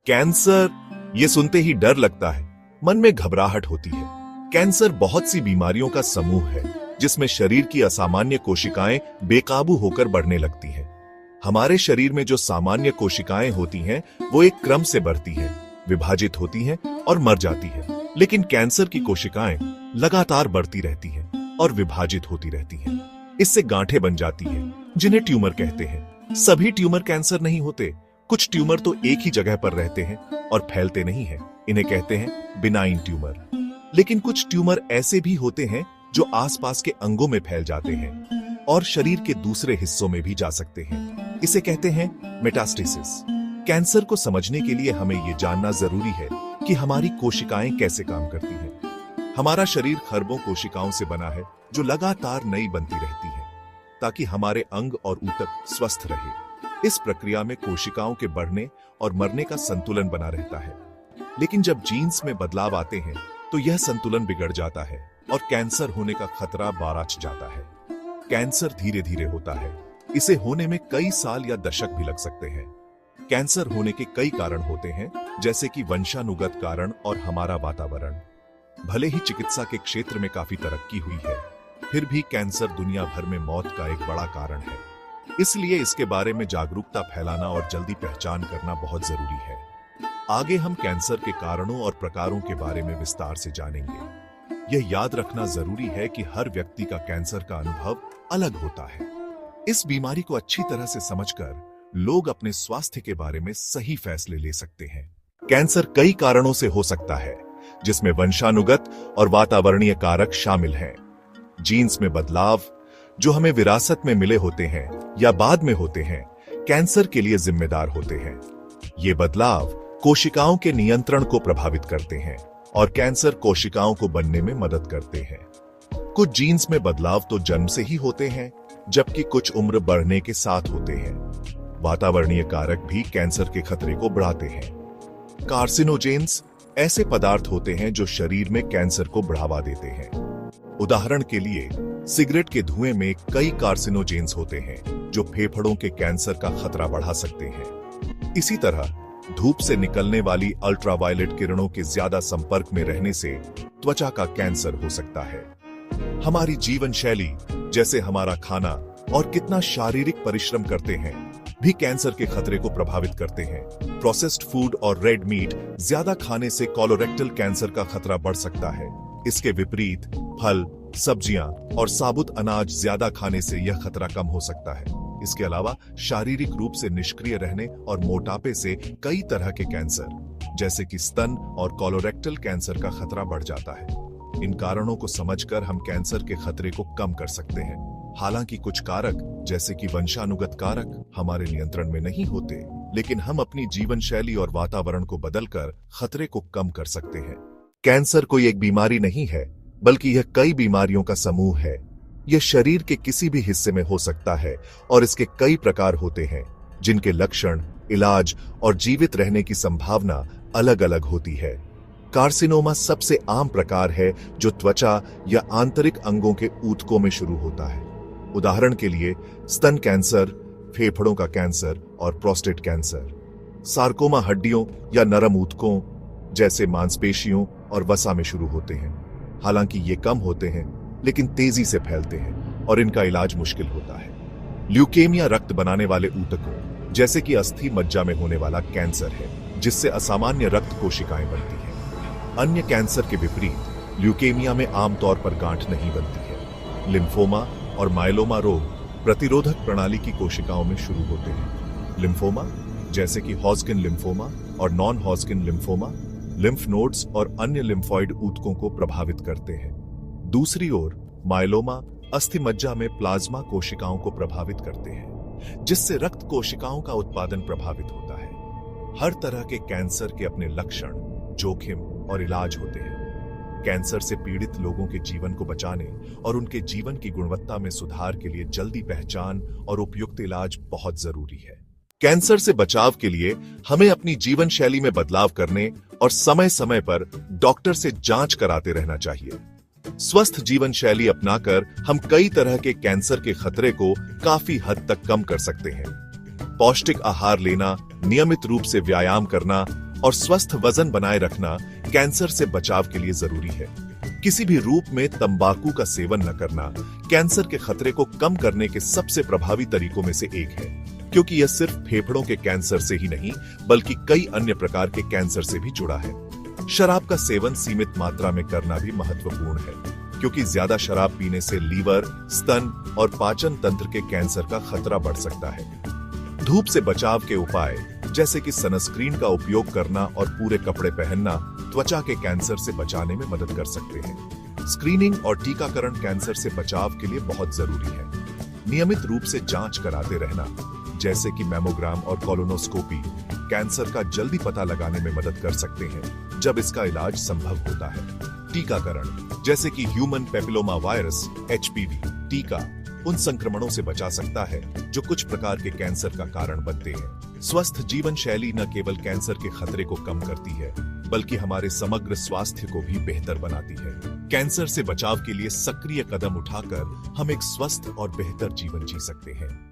Cancer, ये सुनते ही डर लगता है, मन में घबराहट होती है। कैंसर बहुत सी बीमारियों का समूह है जिसमें शरीर की असामान्य कोशिकाएं बेकाबू होकर बढ़ने लगती हैं। हमारे शरीर में जो सामान्य कोशिकाएं होती हैं, वो एक क्रम से बढ़ती हैं, विभाजित होती हैं और मर जाती हैं। लेकिन कैंसर की कोशिकाएं लगातार बढ़ती रहती हैं और विभाजित होती रहती हैं। इससे गांठें बन जाती हैं, जिन्हें ट्यूमर कहते हैं। सभी ट्यूमर कैंसर नहीं होते। कुछ ट्यूमर तो एक ही जगह पर रहते हैं और फैलते नहीं हैं। इन्हें कहते हैं बिनाइन ट्यूमर। लेकिन कुछ ट्यूमर ऐसे भी होते हैं जो आसपास के अंगों में फैल जाते हैं और शरीर के दूसरे हिस्सों में भी जा सकते हैं। इसे कहते हैं मेटास्टेसिस। कैंसर को समझने के लिए हमें यह जानना जरूरी है कि हमारी कोशिकाएं कैसे काम करती हैं। हमारा शरीर खरबों कोशिकाओं से बना है जो लगातार नई बनती रहती है ताकि हमारे अंग और ऊतक स्वस्थ रहे। इस प्रक्रिया में कोशिकाओं के बढ़ने और मरने का संतुलन बना रहता है। लेकिन जब जीन्स में बदलाव आते हैं तो यह संतुलन बिगड़ जाता है और कैंसर होने का खतरा बाराच जाता है। कैंसर धीरे धीरे होता है। इसे होने में कई साल या दशक भी लग सकते हैं। कैंसर होने के कई कारण होते हैं, जैसे कि वंशानुगत कारण और हमारा वातावरण। भले ही चिकित्सा के क्षेत्र में काफी तरक्की हुई है, फिर भी कैंसर दुनिया भर में मौत का एक बड़ा कारण है। इसलिए इसके बारे में जागरूकता फैलाना और जल्दी पहचान करना बहुत जरूरी है। आगे हम कैंसर के कारणों और प्रकारों के बारे में विस्तार से जानेंगे। यह याद रखना जरूरी है कि हर व्यक्ति का कैंसर का अनुभव अलग होता है। इस बीमारी को अच्छी तरह से समझकर लोग अपने स्वास्थ्य के बारे में सही फैसले ले सकते हैं। कैंसर कई कारणों से हो सकता है, जिसमें वंशानुगत और वातावरणीय कारक शामिल हैं। जीन्स में बदलाव, जो हमें विरासत में मिले होते हैं या बाद में होते हैं, कैंसर के लिए जिम्मेदार होते हैं। ये बदलाव कोशिकाओं के नियंत्रण को प्रभावित करते हैं और कैंसर कोशिकाओं को बनने में मदद करते हैं। कुछ जीन्स में बदलाव तो जन्म से ही होते हैं, जबकि कुछ उम्र बढ़ने के साथ होते हैं। वातावरणीय कारक भी कैंसर के खतरे को बढ़ाते हैं। कार्सिनोजेन्स ऐसे पदार्थ होते हैं जो शरीर में कैंसर को बढ़ावा देते हैं। उदाहरण के लिए, सिगरेट के धुएं में कई कार्सिनोजेन्स होते हैं जो फेफड़ों के कैंसर का खतरा बढ़ा सकते हैं। इसी तरह धूप से निकलने वाली अल्ट्रावायलेट किरणों के ज्यादा संपर्क में रहने से त्वचा का कैंसर हो सकता है। हमारी जीवन शैली, जैसे हमारा खाना और कितना शारीरिक परिश्रम करते हैं, भी कैंसर के खतरे को प्रभावित करते हैं। प्रोसेस्ड फूड और रेड मीट ज्यादा खाने से कोलोरेक्टल कैंसर का खतरा बढ़ सकता है। इसके विपरीत फल, सब्जियां और साबुत अनाज ज्यादा खाने से यह खतरा कम हो सकता है। इसके अलावा शारीरिक रूप से निष्क्रिय रहने और मोटापे से कई तरह के कैंसर, जैसे कि स्तन और कोलोरेक्टल कैंसर का खतरा बढ़ जाता है। इन कारणों को समझकर हम कैंसर के खतरे को कम कर सकते हैं। हालांकि कुछ कारक, जैसे कि वंशानुगत कारक, हमारे नियंत्रण में नहीं होते, लेकिन हम अपनी जीवन शैली और वातावरण को बदलकर खतरे को कम कर सकते हैं। कैंसर कोई एक बीमारी नहीं है, बल्कि यह कई बीमारियों का समूह है। यह शरीर के किसी भी हिस्से में हो सकता है और इसके कई प्रकार होते हैं, जिनके लक्षण, इलाज और जीवित रहने की संभावना अलग अलग होती है। कार्सिनोमा सबसे आम प्रकार है जो त्वचा या आंतरिक अंगों के ऊतकों में शुरू होता है। उदाहरण के लिए स्तन कैंसर, फेफड़ों का कैंसर और प्रोस्टेट कैंसर। सार्कोमा हड्डियों या नरम ऊतकों, जैसे मांसपेशियों और वसा में शुरू होते हैं। हालांकि ये कम होते हैं, लेकिन तेजी से फैलते हैं और इनका इलाज मुश्किल होता है। ल्यूकेमिया रक्त बनाने वाले ऊतकों, जैसे कि अस्थि मज्जा में होने वाला कैंसर है, जिससे असामान्य रक्त कोशिकाएं बनती हैं। अन्य कैंसर के विपरीत ल्यूकेमिया में आमतौर पर गांठ नहीं बनती है। लिम्फोमा और माइलोमा रोग प्रतिरोधक प्रणाली की कोशिकाओं में शुरू होते हैं। लिम्फोमा, जैसे कि हॉजकिन लिम्फोमा और non Hodgkin lymphoma, lymph nodes और अन्य लिम्फॉइड ऊतकों को प्रभावित करते हैं। दूसरी ओर माइलोमा अस्थि मज्जा में प्लाज्मा कोशिकाओं को प्रभावित करते हैं, जिससे रक्त कोशिकाओं का उत्पादन प्रभावित होता है। हर तरह के कैंसर के अपने लक्षण, जोखिम और इलाज होते हैं। कैंसर से पीड़ित लोगों के जीवन को बचाने और उनके जीवन की गुणवत्ता में सुधार के लिए जल्दी पहचान और उपयुक्त इलाज बहुत जरूरी है। कैंसर से बचाव के लिए हमें अपनी जीवन शैली में बदलाव करने और समय समय पर डॉक्टर से जांच कराते रहना चाहिए। स्वस्थ जीवन शैली अपनाकर हम कई तरह के कैंसर के खतरे को काफी हद तक कम कर सकते हैं। पौष्टिक आहार लेना, नियमित रूप से व्यायाम करना और स्वस्थ वजन बनाए रखना कैंसर से बचाव के लिए जरूरी है। किसी भी रूप में तंबाकू का सेवन न करना कैंसर के खतरे को कम करने के सबसे प्रभावी तरीकों में से एक है, क्योंकि यह सिर्फ फेफड़ों के कैंसर से ही नहीं बल्कि कई अन्य प्रकार के कैंसर से भी जुड़ा है। शराब का सेवन सीमित मात्रा में करना भी महत्वपूर्ण है, क्योंकि ज्यादा शराब पीने से लीवर, स्तन और पाचन तंत्र के कैंसर का खतरा बढ़ सकता है। धूप से बचाव के उपाय जैसे कि सनस्क्रीन का उपयोग करना और पूरे कपड़े पहनना त्वचा के कैंसर से बचाने में मदद कर सकते हैं। स्क्रीनिंग और टीकाकरण कैंसर से बचाव के लिए बहुत जरूरी है। नियमित रूप से जांच कराते रहना, जैसे कि मैमोग्राम और कोलोनोस्कोपी, कैंसर का जल्दी पता लगाने में मदद कर सकते हैं जब इसका इलाज संभव होता है। टीकाकरण जैसे कि ह्यूमन पेपिलोमा वायरस (HPV) टीका उन संक्रमणों से बचा सकता है जो कुछ प्रकार के कैंसर का कारण बनते हैं। स्वस्थ जीवन शैली न केवल कैंसर के खतरे को कम करती है बल्कि हमारे समग्र स्वास्थ्य को भी बेहतर बनाती है। कैंसर से बचाव के लिए सक्रिय कदम उठाकर हम एक स्वस्थ और बेहतर जीवन जी सकते हैं।